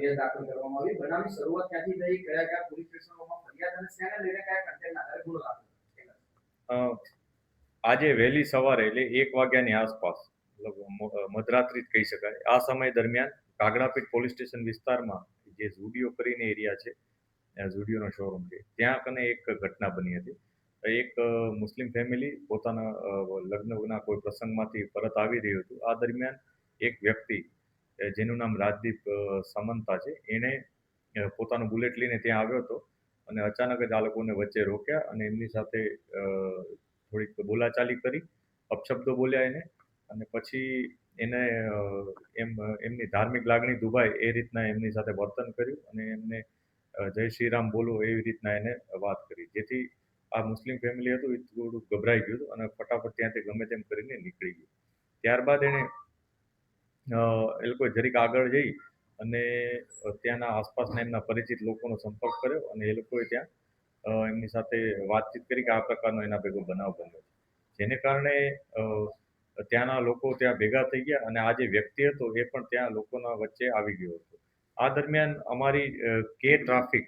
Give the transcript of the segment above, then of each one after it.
ફરિયાદ દાખલ કરવામાં આવી? બનાવની શરૂઆત ક્યાંથી થઈ? કયા પોલીસ સ્ટેશનોમાં ફરિયાદ અને શેને લઈને કયા કન્ટેન્ટના આધારે ગુનો દાખલ થયો? અ, આજે વહેલી સવારે એટલે 1 વાગ્યાની આસપાસ મધરાત્રિ જ કહી શકાય. આ સમય દરમિયાન કાગડાપીઠ પોલીસ સ્ટેશન વિસ્તારમાં જે ઝુડિયો કરીને એરિયા છે, ઝુડિયોનો શોરૂમ છે, ત્યાં કને એક ઘટના બની હતી. એક મુસ્લિમ ફેમિલી પોતાના લગ્નના કોઈ પ્રસંગમાંથી પરત આવી રહ્યું હતું. આ દરમિયાન એક વ્યક્તિ જેનું નામ રાજદીપ સામંતા છે, એણે પોતાનું બુલેટ લઈને ત્યાં આવ્યો હતો અને અચાનક જ આ લોકોને વચ્ચે રોક્યા અને એમની સાથે થોડીક બોલાચાલી કરી, અપશબ્દો બોલ્યા એને, અને પછી એને એમની ધાર્મિક લાગણી દુભાય એ રીતના એમની સાથે વર્તન કર્યું અને એમને જય શ્રી રામ બોલો એવી રીતના એને વાત કરી, જેથી આ મુસ્લિમ ફેમિલી હતું એ થોડું ગભરાઈ ગયું હતું અને ફટાફટ ત્યાંથી ગમે તેમ કરીને નીકળી ગયું. ત્યારબાદ એને એ લોકોએ જરીક આગળ જઈ અને ત્યાંના આસપાસના એમના પરિચિત લોકોનો સંપર્ક કર્યો અને એ લોકોએ ત્યાં એમની સાથે વાતચીત કરી કે આ પ્રકારનો એના ભેગો બનાવ બન્યો છે. જેને કારણે ત્યાંના લોકો ત્યાં ભેગા થઈ ગયા અને આ જે વ્યક્તિ હતો એ પણ ત્યાં લોકોના વચ્ચે આવી ગયો હતો. આ દરમિયાન અમારી કે ટ્રાફિક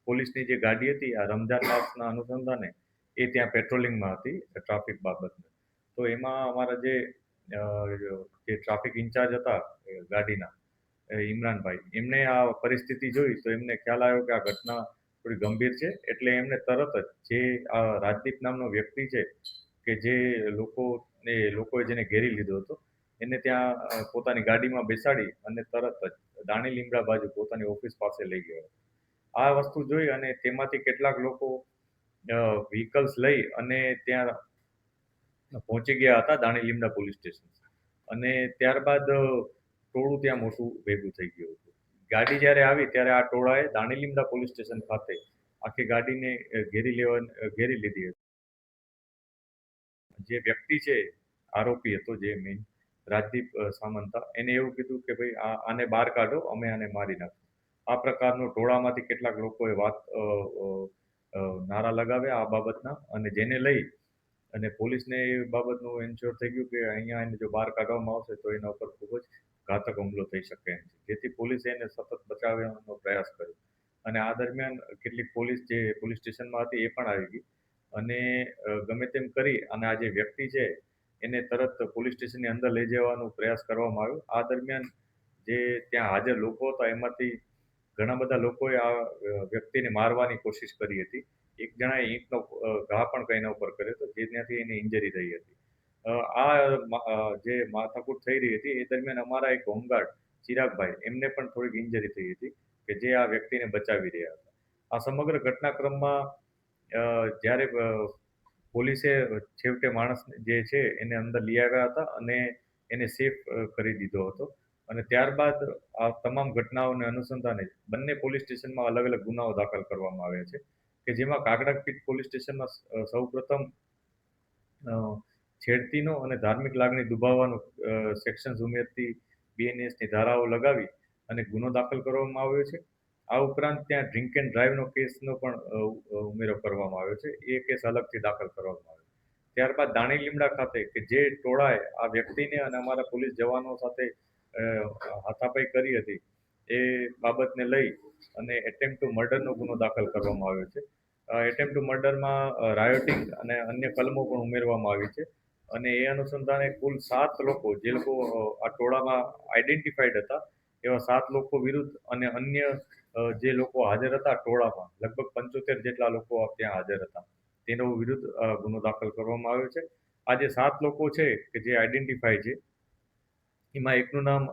પોલીસની જે ગાડી હતી આ રમઝાન માસના અનુસંધાને એ ત્યાં પેટ્રોલિંગમાં હતી ટ્રાફિક બાબતને. તો એમાં અમારા જે ટ્રાફિક ઇન્ચાર્જ હતા ગાડીના ઇમરાનભાઈ, એમને આ પરિસ્થિતિ જોઈ તો એમને ખ્યાલ આવ્યો કે આ ઘટના થોડી ગંભીર છે, એટલે એમને તરત જ જે આ રાજદીપ નામનો વ્યક્તિ છે કે જે લોકોએ જેને ઘેરી લીધો હતો, એને ત્યાં પોતાની ગાડીમાં બેસાડી અને તરત જ દાણી લીમડા બાજુ પોતાની ઓફિસ પાસે લઈ ગયો. આ વસ્તુ જોઈ અને તેમાંથી કેટલાક લોકો વ્હીકલ્સ લઈ અને ત્યાં પહોંચી ગયા હતા દાણી લીમડા પોલીસ સ્ટેશન, અને ત્યારબાદ ટોળું ત્યાં મોટું ભેગું થઈ ગયું હતું. ગાડી જ્યારે આવી ત્યારે આ ટોળાએ દાણી લીમડા પોલીસ સ્ટેશન ખાતે આખી ગાડીને ઘેરી લીધી હતી. જે વ્યક્તિ છે, આરોપી હતો જે મેઇન રાજદીપ સામંતા, એને એવું કીધું કે ભાઈ આને બહાર કાઢો, અમે આને મારી નાખશું. આ પ્રકારનું ટોળામાંથી કેટલાક લોકોએ નારા લગાવ્યા આ બાબતના, અને જેને લઈ અને પોલીસને એ બાબતનું એન્શ્યોર થઈ ગયું કે અહીંયા એને જો બહાર કાઢવામાં આવશે તો એના ઉપર ખૂબ જ ઘાતક હુમલો થઈ શકે એમ છે. જેથી પોલીસે એને સતત બચાવવાનો પ્રયાસ કર્યો અને આ દરમિયાન કેટલીક પોલીસ જે પોલીસ સ્ટેશનમાં હતી એ પણ આવી ગઈ અને ગમે તેમ કરી અને આ જે વ્યક્તિ છે એને તરત પોલીસ સ્ટેશનની અંદર લઈ જવાનો પ્રયાસ કરવામાં આવ્યો. આ દરમિયાન જે ત્યાં હાજર લોકો હતા એમાંથી ઘણા બધા લોકોએ આ વ્યક્તિને મારવાની કોશિશ કરી હતી. એક જણાએ ઈંટનો ઘા પણ એના ઉપર કર્યો હતો, જેનાથી એને ઇન્જરી થઈ હતી. જે માથાકૂટ થઈ રહી હતી એ દરમિયાન અમારા એક હોમગાર્ડ ચિરાગભાઈ, એમને પણ થોડીક ઇન્જરી થઈ હતી કે જે આ વ્યક્તિને બચાવી રહ્યા હતા. આ સમગ્ર ઘટનાક્રમમાં જ્યારે પોલીસે છેવટે માણસ જે છે એને અંદર લઈ આવ્યા હતા અને એને સેફ કરી દીધો હતો, અને ત્યારબાદ આ તમામ ઘટનાઓને અનુસંધાને બંને પોલીસ સ્ટેશનમાં અલગ અલગ ગુનાઓ દાખલ કરવામાં આવ્યા છે, કે જેમાં કાગડાપીઠ પોલીસ સ્ટેશનમાં સૌપ્રથમ છેડતીનો અને ધાર્મિક લાગણી દુભાવવાનું સેક્શન્સ ઉમેરતી બીએનએસની ધારાઓ લગાવી અને ગુનો દાખલ કરવામાં આવ્યો છે. આ ઉપરાંત ત્યાં ડ્રિંક એન્ડ ડ્રાઈવનો કેસનો પણ ઉમેરો કરવામાં આવ્યો છે. એ કેસ અલગથી દાખલ કરવામાં આવ્યો. ત્યારબાદ દાણી લીમડા ખાતે કે જે ટોળાએ આ વ્યક્તિને અને અમારા પોલીસ જવાનો સાથે હાથાપાઈ કરી હતી એ બાબતને લઈ અને એટેમ્પ ટુ મર્ડરનો ગુનો દાખલ કરવામાં આવ્યો છે. એટેમ્પ ટુ મર્ડરમાં રાયોટિંગ અને અન્ય કલમો પણ ઉમેરવામાં આવી છે, અને એ અનુસંધાને કુલ 7 લોકો, જે લોકો આ ટોળામાં આઈડેન્ટિફાઈડ હતા એવા 7 લોકો વિરુદ્ધ અને અન્ય જે લોકો હાજર હતા ટોળામાં, લગભગ 75 જેટલા લોકો ત્યાં હાજર હતા, તેનો વિરુદ્ધ ગુનો દાખલ કરવામાં આવ્યો છે. આ જે 7 લોકો છે કે જે આઈડેન્ટિફાઈ છે એમાં એકનું નામ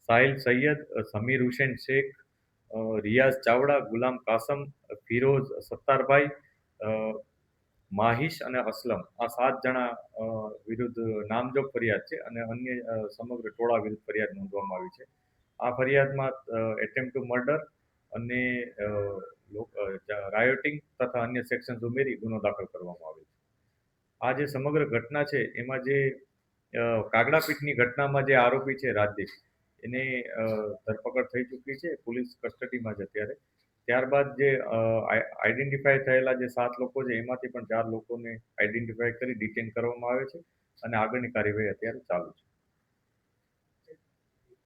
સાહિલ સૈયદ, સમીર હુસેન શેખ, રિયાઝ ચાવડા, ગુલામ કાસમ, ફિરોઝ સત્તારભાઈ, માહિશ અને અસલમ, આ 7 જણા વિરુદ્ધ નામજોગ ફરિયાદ છે અને અન્ય સમગ્ર ટોળા વિરુદ્ધ ફરિયાદ નોંધવામાં આવી છે. આ ફરિયાદમાં એટેમ્પ ટુ મર્ડર અને રાયોટિંગ તથા અન્ય સેક્શન્સ ઉમેરી ગુનો દાખલ કરવામાં આવ્યો છે. આ જે સમગ્ર ઘટના છે એમાં જે કાગડાપીઠની ઘટનામાં જે આરોપી છે રાજદીપ, એની ધરપકડ થઈ ચૂકી છે, પોલીસ કસ્ટડીમાં છે અત્યારે. ત્યારબાદ જે આઈડેન્ટિફાઈ થયેલા જે 7 લોકો છે એમાંથી પણ 4 લોકોને આઈડેન્ટિફાઈ કરી ડિટેન કરવામાં આવે છે અને આગળની કાર્યવાહી અત્યારે ચાલુ છે.